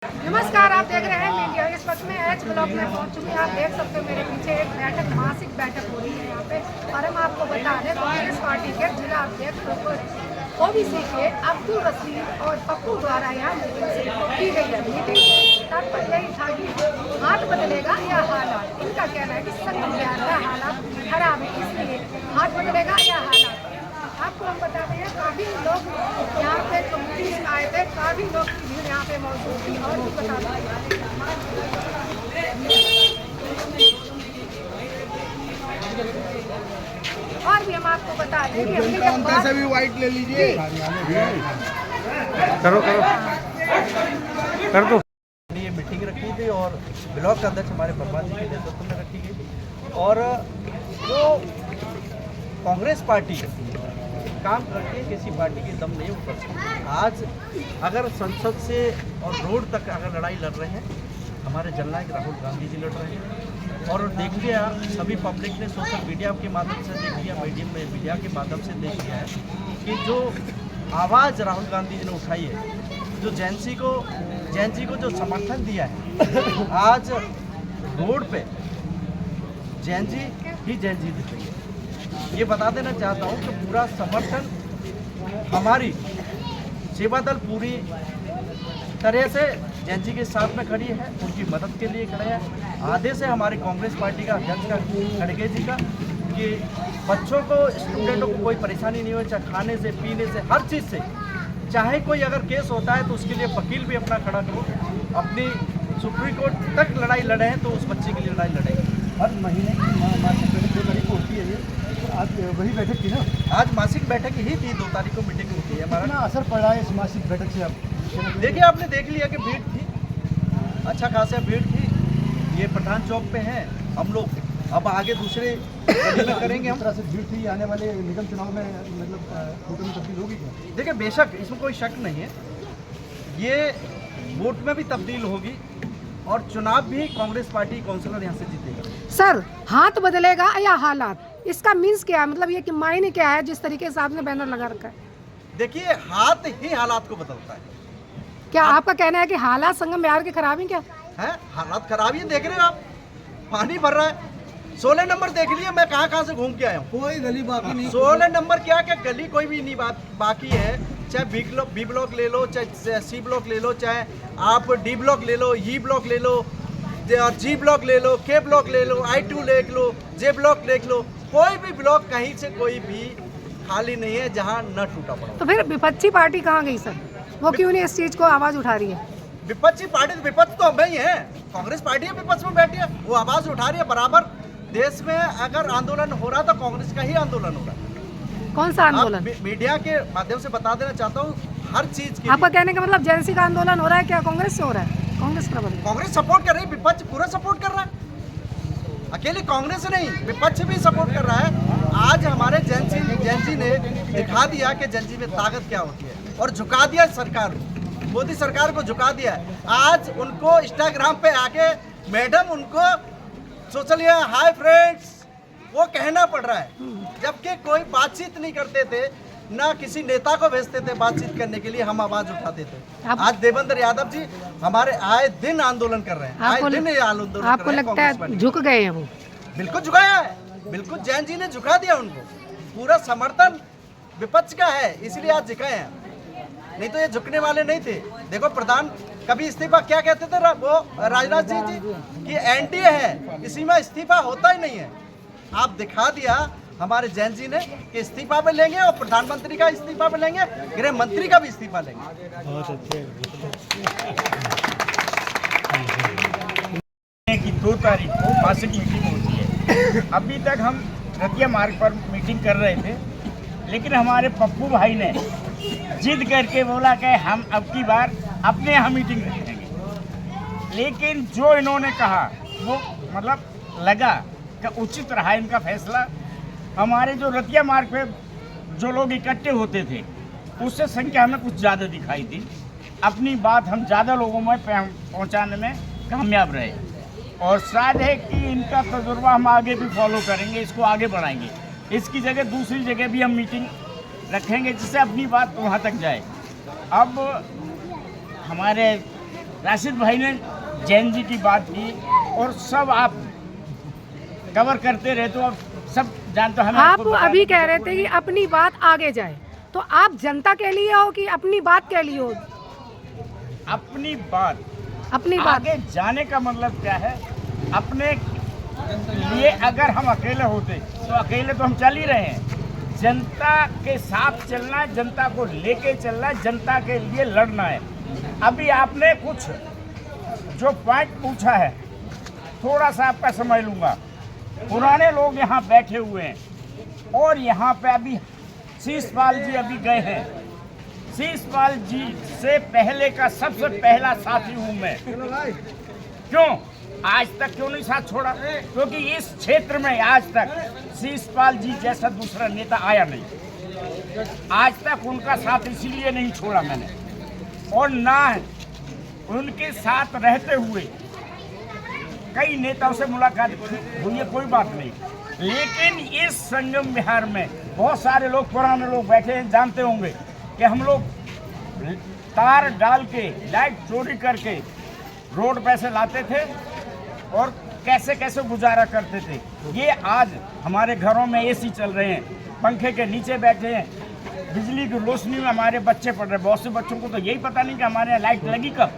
नमस्कार, आप देख रहे हैं मीडिया। इस वक्त मैं एच ब्लॉक में पहुंच चुकी हूँ। आप देख सकते हो मेरे पीछे एक बैठक, मासिक बैठक हो रही है यहाँ पे। और हम आपको बता दें, कांग्रेस पार्टी के जिला अध्यक्ष ओबीसी के अब्दुल रशीद और पप्पू द्वारा यहाँ मीटिंग की गई है। मीटिंग तात्पर्य यही था कि हाथ बदलेगा या हालात। इनका कहना है कि संघ बिहार का हालात खराब है, इसलिए हाथ बदलेगा या हालात। आपको हम बताते हैं, काफ़ी लोग यहाँ पे कम्युनिटी से आए थे, काफ़ी लोग की भीड़ यहाँ पे मौजूद थी। और भी बता दें, और भी हम आपको बता दें कि हमने जब बात से भी वाइट ले लीजिए। करो कर दो। ये मीटिंग रखी थी और ब्लॉक अध्यक्ष हमारे वर्मा जी के नेतृत्व में रखी गई। और जो कांग्रेस पार्टी काम करके किसी पार्टी की दम नहीं उतर सकती। आज अगर संसद से और रोड तक अगर लड़ाई लड़ रहे हैं, हमारे जननायक राहुल गांधी जी लड़ रहे हैं। और देख लिया, सभी पब्लिक ने सोशल मीडिया के माध्यम से देख लिया, मीडिया के माध्यम से देख लिया है कि जो आवाज़ राहुल गांधी जी ने उठाई है, जो जैन जी को जो समर्थन दिया है, आज रोड पे जैन जी दिख रही है। ये बता देना चाहता हूँ कि पूरा समर्थन हमारी सेवा दल पूरी तरह से जैन जी के साथ में खड़ी है, उनकी मदद के लिए खड़े हैं। आधे से हमारे कांग्रेस पार्टी का अध्यक्ष का खड़गे जी का कि बच्चों को, स्टूडेंटों को कोई परेशानी नहीं हो, चाहे खाने से, पीने से, हर चीज़ से। चाहे कोई अगर केस होता है तो उसके लिए वकील भी अपना खड़ा करो। अपनी सुप्रीम कोर्ट तक लड़ाई लड़े हैं तो उस बच्चे के लिए लड़ाई लड़ेंगे। हर महीने की मासिक बैठक 2 तारीख को होती है। ये आज वही बैठक थी ना? आज मासिक बैठक ही थी, 2 तारीख को मीटिंग होती है। हमारा कितना असर पड़ा है इस मासिक बैठक से? आप देखिए, आपने देख लिया कि भीड़ थी, अच्छा खासा भीड़ थी। ये पठान चौक पे हैं हम लोग, अब आगे दूसरे में करेंगे हम। तरह से भीड़ थी, आने वाले निगम चुनाव में मतलब वोटों में तब्दील होगी क्या? देखिए, बेशक इसमें कोई शक नहीं है, ये वोट में भी तब्दील होगी और चुनाव भी कांग्रेस पार्टी काउंसिलर यहाँ से जीतेगा। सर, हाथ बदलेगा या हालात, इसका मीन्स क्या है? मतलब ये कि मायने क्या है जिस तरीके से आपने बैनर लगा रखा है? देखिए, हाथ ही हालात को बदलता है। क्या आपका कहना है कि हालात संगम बिहार के खराब हैं क्या? है, हालात खराब ही देख रहे हो आप, पानी भर रहा है। 16 नंबर देख लिए, मैं कहाँ से घूम के आया हूँ। कोई गली बाकी नहीं। 16 नंबर क्या गली कोई भी नहीं बाकी है। चाहे बी ब्लॉक ले लो, चाहे सी ब्लॉक ले लो, चाहे आप डी ब्लॉक ले लो, ई ब्लॉक ले लो, जी ब्लॉक ले लो, के ब्लॉक ले लो, I2 देख लो, जे ब्लॉक देख लो, कोई भी ब्लॉक कहीं से कोई भी खाली नहीं है जहां न टूटा पड़ा। तो फिर विपक्षी पार्टी कहाँ गई सर? वो क्यों नहीं इस चीज को आवाज उठा रही है? विपक्षी पार्टी, विपक्ष तो हम ही है, कांग्रेस पार्टी है विपक्ष में बैठी है, वो आवाज उठा रही है बराबर। देश में अगर आंदोलन हो रहा तो कांग्रेस का ही आंदोलन हो रहा है। कौन सा आंदोलन? मीडिया के माध्यम से बता देना चाहता हूँ, हर चीज की। आपका कहने का मतलब जेएनसी का आंदोलन हो रहा है क्या? कांग्रेस से हो रहा है? कांग्रेस प्रबंधन कांग्रेस सपोर्ट कर रही है, विपक्ष पूरा सपोर्ट कर रहा है। अकेले कांग्रेस नहीं, विपक्ष भी सपोर्ट कर रहा है। आज हमारे जैन जी ने दिखा दिया कि जैन जी में ताकत क्या होती है और झुका दिया सरकार, मोदी सरकार को झुका दिया है। आज उनको इंस्टाग्राम पे आके मैडम उनको सोशल हाय फ्रेंड्स वो कहना पड़ रहा है, जबकि कोई बातचीत नहीं करते थे, ना किसी नेता को भेजते थे बातचीत करने के लिए, हम आवाज उठाते थे। आज देवेंद्र यादव जी हमारे आए दिन आंदोलन कर रहे हैं, आए दिन आंदोलन। आपको लगता है झुक गए हैं वो? बिल्कुल झुकाया है, बिल्कुल जैन जी ने झुका दिया उनको। पूरा समर्थन विपक्ष का है, इसलिए आज झुकाए हैं, नहीं तो ये झुकने वाले नहीं थे। देखो, प्रधान कभी इस्तीफा क्या कहते थे वो राजनाथ सिंह जी कि एनडीए है, इसी में इस्तीफा होता ही नहीं है। आप दिखा दिया हमारे जैन जी ने कि इस्तीफा भी लेंगे और प्रधानमंत्री का इस्तीफा भी लेंगे, गृह मंत्री का भी इस्तीफा लेंगे। बहुत अच्छे। की 2 तारीख को मासिक मीटिंग होती है। अभी तक हम रतिया मार्ग पर मीटिंग कर रहे थे, लेकिन हमारे पप्पू भाई ने जिद करके बोला कि हम अब की बार अपने यहाँ मीटिंग रखेंगे। लेकिन जो इन्होंने कहा वो मतलब लगा कि उचित रहा इनका फैसला। हमारे जो रतिया मार्ग पे जो लोग इकट्ठे होते थे उससे संख्या हमें कुछ ज़्यादा दिखाई दी। अपनी बात हम ज़्यादा लोगों में पहुंचाने में कामयाब रहे और शायद है कि इनका तजुर्बा हम आगे भी फॉलो करेंगे, इसको आगे बढ़ाएंगे। इसकी जगह दूसरी जगह भी हम मीटिंग रखेंगे जिससे अपनी बात वहाँ तक जाए। अब हमारे राशिद भाई ने जैन जी की बात की और सब आप कवर करते रहे तो अब सब जानते हैं। आप अभी कह रहे थे कि अपनी बात आगे जाए, तो आप जनता के लिए हो कि अपनी बात के लिए हो? अपनी बात आगे जाने का मतलब क्या है? अपने लिए अगर हम अकेले होते तो अकेले तो हम चल ही रहे हैं। जनता के साथ चलना है, जनता को लेके चलना है, जनता के लिए लड़ना है। अभी आपने कुछ जो पॉइंट पूछा है, थोड़ा सा आपका समझ लूँगा। पुराने लोग यहाँ बैठे हुए हैं और यहाँ पे अभी शीशपाल जी अभी गए हैं। शीशपाल जी से पहले का सबसे पहला साथी हूँ मैं। क्यों आज तक क्यों नहीं साथ छोड़ा? क्योंकि इस क्षेत्र में आज तक शीशपाल जी जैसा दूसरा नेता आया नहीं। आज तक उनका साथ इसीलिए नहीं छोड़ा मैंने, और ना उनके साथ रहते हुए कई नेताओं से मुलाकात हुई है, कोई बात नहीं। लेकिन इस संगम विहार में बहुत सारे लोग, पुराने लोग बैठे हैं, जानते होंगे कि हम लोग तार डाल के लाइट चोरी करके रोड पे से लाते थे और कैसे कैसे गुजारा करते थे। ये आज हमारे घरों में एसी चल रहे हैं, पंखे के नीचे बैठे हैं, बिजली की रोशनी में हमारे बच्चे पढ़ रहे हैं। बहुत से बच्चों को तो यही पता नहीं कि हमारे यहाँ लाइट लगी कब,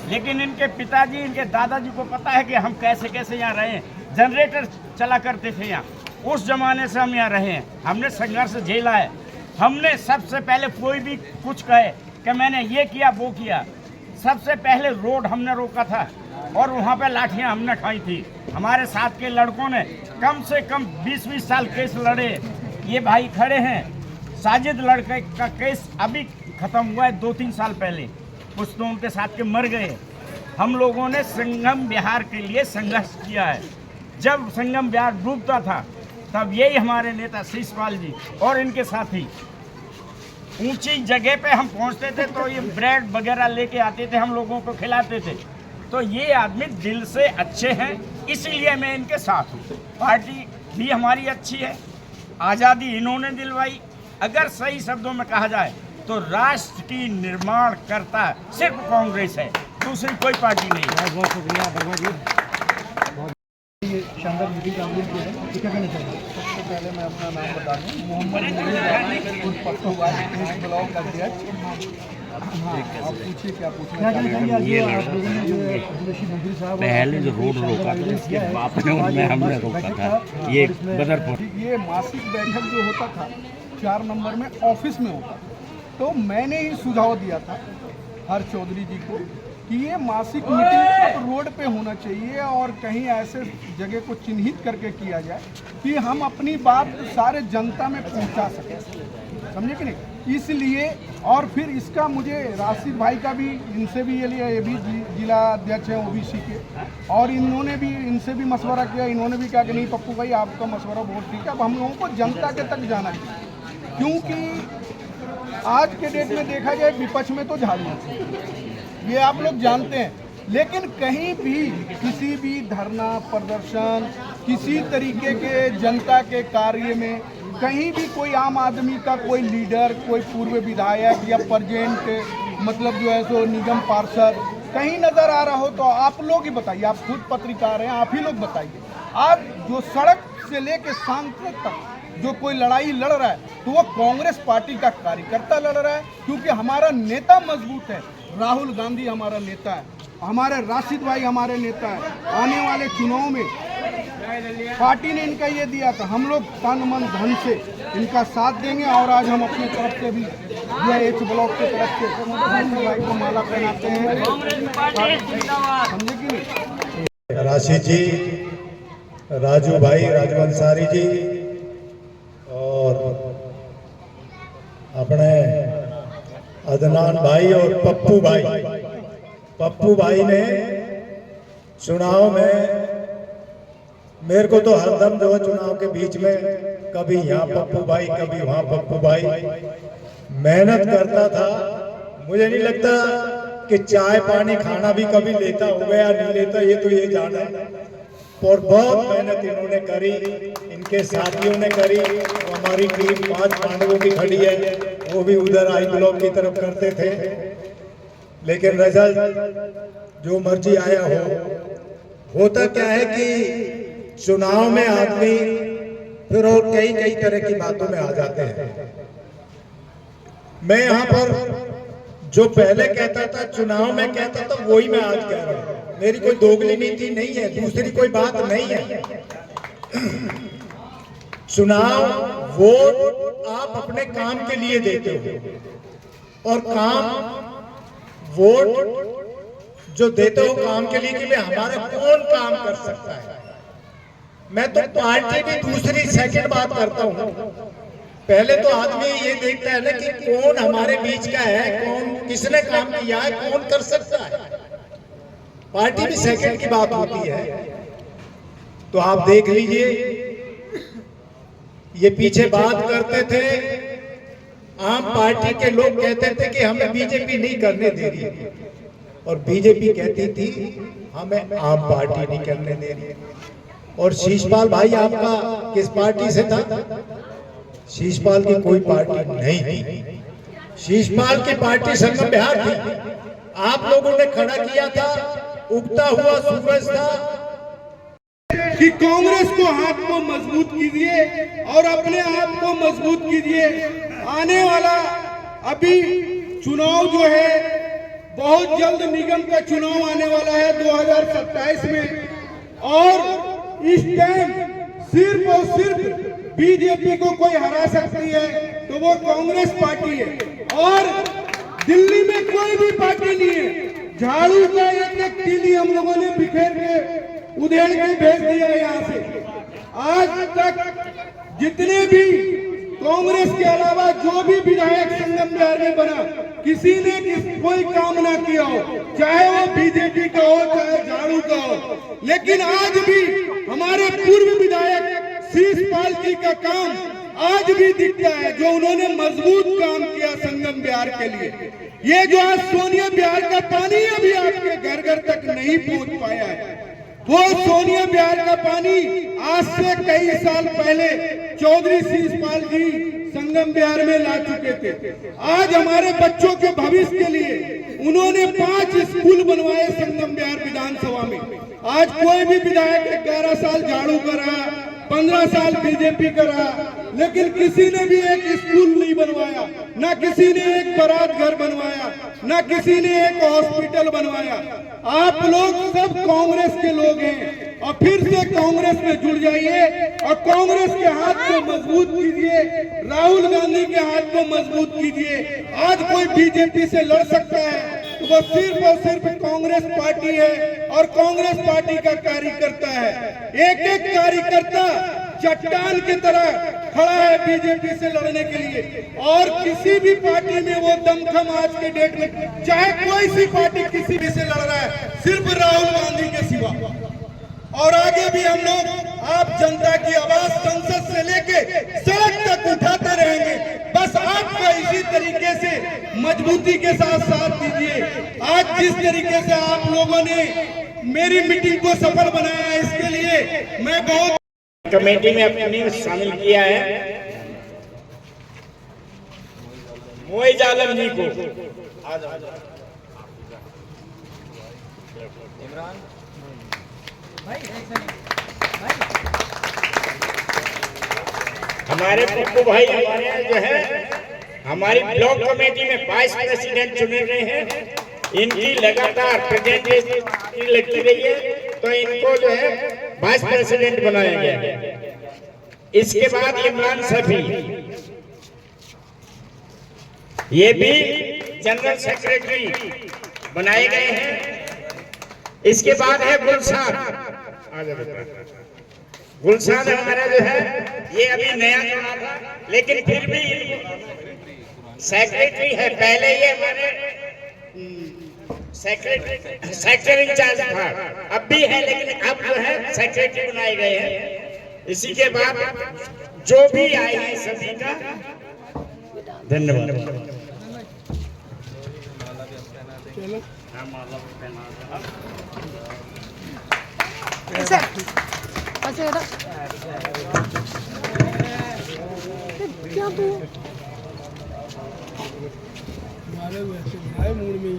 लेकिन इनके पिताजी, इनके दादाजी को पता है कि हम कैसे कैसे यहाँ रहे हैं। जनरेटर चला करते थे यहाँ, उस जमाने से हम यहाँ रहे हैं। हमने संघर्ष झेला है। हमने सबसे पहले कोई भी कुछ कहे कि मैंने ये किया वो किया, सबसे पहले रोड हमने रोका था और वहाँ पे लाठियाँ हमने खाई थी। हमारे साथ के लड़कों ने कम से कम 20-20 साल केस लड़े। ये भाई खड़े हैं, साजिद लड़के का केस अभी ख़त्म हुआ है 2-3 साल पहले, कुछ तो उनके साथ के मर गए। हम लोगों ने संगम विहार के लिए संघर्ष किया है। जब संगम विहार डूबता था तब यही हमारे नेता शीशपाल जी और इनके साथी ऊंची जगह पे हम पहुंचते थे तो ये ब्रेड वगैरह लेके आते थे, हम लोगों को खिलाते थे। तो ये आदमी दिल से अच्छे हैं, इसीलिए मैं इनके साथ हूँ। पार्टी भी हमारी अच्छी है, आज़ादी इन्होंने दिलवाई। अगर सही शब्दों में कहा जाए तो राष्ट्र की निर्माण करता सिर्फ कांग्रेस है, दूसरी कोई पार्टी नहीं है। बहुत शुक्रिया वर्मा जी, बहुत ये शानदार मीटिंग का आयोजन किया है। क्या कहना चाहिए? सबसे पहले मैं अपना नाम बता दूं, मोहम्मद पप्पू भाई, ब्लॉक अध्यक्ष। हाँ, आप पूछिए क्या पूछना क्या कहना चाहेंगे? आज जो आप लोगों ने जो कृषि मंत्री साहब पहले जो रोड रोका था इसके बाप ने हमने रोका था, ये बदरपुर। ये मासिक बैठक जो होता था 4 नंबर में ऑफिस में होता, तो मैंने ही सुझाव दिया था हर चौधरी जी को कि ये मासिक मीटिंग रोड पे होना चाहिए और कहीं ऐसे जगह को चिन्हित करके किया जाए कि हम अपनी बात सारे जनता में पहुंचा सकें, समझे कि नहीं? इसलिए और फिर इसका मुझे राशिद भाई का भी, इनसे भी ये भी जिला अध्यक्ष हैं ओबीसी के, और इन्होंने भी, इनसे भी मशवरा किया। इन्होंने भी कहा कि नहीं पप्पू भाई आपका मशवरा बहुत ठीक है, अब हम लोगों को जनता के तक जाना चाहिए। क्योंकि आज के डेट में देखा जाए विपक्ष में तो झाड़ू, ये आप लोग जानते हैं, लेकिन कहीं भी किसी भी धरना प्रदर्शन, किसी तरीके के जनता के कार्य में कहीं भी कोई आम आदमी का कोई लीडर, कोई पूर्व विधायक या प्रेजेंट मतलब जो है सो निगम पार्षद कहीं नज़र आ रहा हो तो आप लोग ही बताइए, आप खुद पत्रकार हैं, आप ही लोग बताइए। आप जो सड़क से लेके सांसद तक जो कोई लड़ाई लड़ रहा है तो वो कांग्रेस पार्टी का कार्यकर्ता लड़ रहा है, क्योंकि हमारा नेता मजबूत है। राहुल गांधी हमारा नेता है, हमारे राशिद भाई हमारे नेता है। आने वाले चुनाव में पार्टी ने इनका ये दिया था, हम लोग तन मन धन से इनका साथ देंगे। और आज हम अपनी तरफ से भी जो एच ब्लॉक की तरफ से राशिद भाई को माला पहनाते हैं, समझे कि नहीं? राशिद जी, राजू भाई, राजवंसारी जी और अपने अदनान भाई और पप्पू भाई ने चुनाव में मेरे को तो हरदम जो है चुनाव के बीच में कभी यहाँ पप्पू भाई कभी वहाँ पप्पू भाई मेहनत करता था। मुझे नहीं लगता कि चाय पानी खाना भी कभी लेता होगा या नहीं लेता, ये तो ये जाना है। और बहुत मेहनत इन्होंने करी, इनके साथियों ने करी। तो हमारी टीम 5 पांडवों की खड़ी है, वो भी उधर आई ब्लॉक की तरफ करते थे। लेकिन रिजल्ट जो मर्जी आया हो। होता क्या है कि चुनाव में आदमी फिर और कई कई तरह की बातों में आ जाते हैं। मैं यहाँ पर जो पहले कहता था, चुनाव में कहता था, वही मैं आज कह रहा हूँ। मेरी कोई दोगली नीति नहीं है, दूसरी कोई बात नहीं है। चुनाव वोट आप अपने काम के लिए देते हो, और काम वोट जो देते हो काम के लिए कि भाई हमारा कौन काम कर सकता है। मैं तो पार्टी की दूसरी सेकंड बात करता हूँ। पहले तो आदमी ये देखता है ना कि कौन हमारे बीच का है, कौन किसने काम किया है, कौन कर सकता है। पार्टी भी सेकंड की बात होती है। तो आप देख लीजिए, ये पीछे बात करते थे, आम पार्टी के लोग कहते थे कि हमें बीजेपी नहीं करने दे रही, और बीजेपी कहती थी हमें आम पार्टी नहीं करने दे रही। और शीशपाल भाई आपका किस पार्टी से था? शीशपाल की कोई पार्टी नहीं थी। शीशपाल की पार्टी संगम बिहार थी। आप लोगों ने खड़ा किया था, उगता हुआ सूरज था कि कांग्रेस को हाथ को मजबूत कीजिए और अपने आप को मजबूत कीजिए। आने वाला अभी चुनाव जो है, बहुत जल्द निगम का चुनाव आने वाला है 2027 में, और इस टाइम सिर्फ और सिर्फ बीजेपी को कोई हरा सकती है तो वो कांग्रेस पार्टी है, और दिल्ली में कोई भी पार्टी नहीं है। झाड़ू का एक एक तीली हम लोगों ने बिखेर के उधेड़ के भेज दिया यहाँ से। आज तक जितने भी कांग्रेस के अलावा जो भी विधायक संगम बिहार में बना, किसी ने कोई काम ना किया हो, चाहे वो बीजेपी का हो चाहे झाड़ू का हो। लेकिन आज भी हमारे पूर्व विधायक शीशपाल जी का काम आज भी दिखता है, जो उन्होंने मजबूत काम किया संगम बिहार के लिए। ये जो आज सोनिया बिहार का पानी अभी आपके घर घर तक नहीं पहुंच पाया है, वो सोनिया बिहार का पानी आज से कई साल पहले चौधरी शीशपाल जी संगम बिहार में ला चुके थे। आज हमारे बच्चों के भविष्य के लिए उन्होंने 5 स्कूल बनवाए संगम बिहार विधानसभा में। आज कोई भी विधायक 11 साल झाड़ू का रहा, 15 साल बीजेपी का रहा, लेकिन किसी ने भी एक स्कूल नहीं बनवाया, ना किसी ने एक बारात घर बनवाया, ना किसी ने एक हॉस्पिटल बनवाया। आप लोग सब कांग्रेस के लोग हैं, और फिर से कांग्रेस में जुड़ जाइए और कांग्रेस के हाथ को मजबूत कीजिए, राहुल गांधी के हाथ को मजबूत कीजिए। आज कोई बीजेपी से लड़ सकता है तो वो सिर्फ और सिर्फ कांग्रेस पार्टी है, और कांग्रेस पार्टी का कार्यकर्ता है। एक एक कार्यकर्ता चट्टान की तरह खड़ा है बीजेपी से लड़ने के लिए, और किसी भी पार्टी में वो दमखम आज के डेट में, चाहे कोई सी पार्टी किसी भी से लड़ रहा है, सिर्फ राहुल गांधी के सिवा। और आगे भी हम लोग आप जनता की आवाज संसद से लेके सड़क तक उठाते रहेंगे। बस आपका इसी तरीके से मजबूती के साथ साथ दीजिए। आज जिस तरीके से आप लोगों ने मेरी मीटिंग को सफल बनाया, इसके लिए मैं बहुत कमेटी में अपनी शामिल किया है। मोइज आलम जी को हमारे पप्पू भाई हमारे यहाँ जो है, हमारी ब्लॉक कमेटी में वाइस प्रेसिडेंट चुने गए हैं। इनकी लगातार प्रेजेंटेशन लगती रही है, तो इनको जो है वाइस प्रेसिडेंट बनाया गया है। इसके बाद इमरान सफी, ये भी जनरल सेक्रेटरी बनाए गए हैं। इसके बाद है गुलशान। गुलशान हमारा जो है ये अभी नया चुना था, लेकिन फिर भी सेक्रेटरी है। पहले ये हमारे सेक्रेटरी इंचार्ज था, अब भी है, लेकिन अब जो है सेक्रेटरी बनाए गए हैं। इसी के बाद जो भी आए हैं सभी का धन्यवाद। क्या तू हमारे वैसे बुराए मूड में ही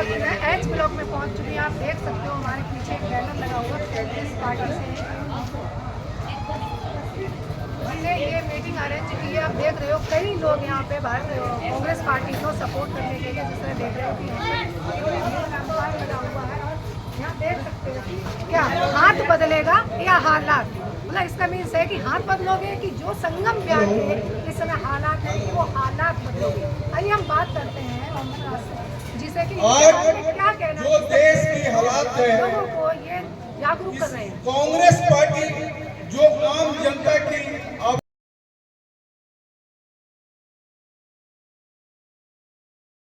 मैं एच ब्लॉक में पहुंच चुकी हूँ। आप देख सकते हो हमारे पीछे एक बैनर लगा हुआ कांग्रेस पार्टी से हमने ये मीटिंग अरेंज की है। आप देख रहे हो कई लोग यहाँ पे कांग्रेस पार्टी को सपोर्ट करने के लिए, जिस तरह देख रहे हो कि यहाँ पे लगा हुआ है। यहाँ देख सकते हो क्या हाथ बदलेगा या हालात, मतलब इसका मीन्स है कि हाथ बदलोगे कि जो संगम ब्याज के इस समय हालात है कि वो हालात बदलोगे। आइए हम बात करते हैं जिसे कि क्या कहना जो देश की हालात है, लोगों को ये जागरूक कर रहे हैं। कांग्रेस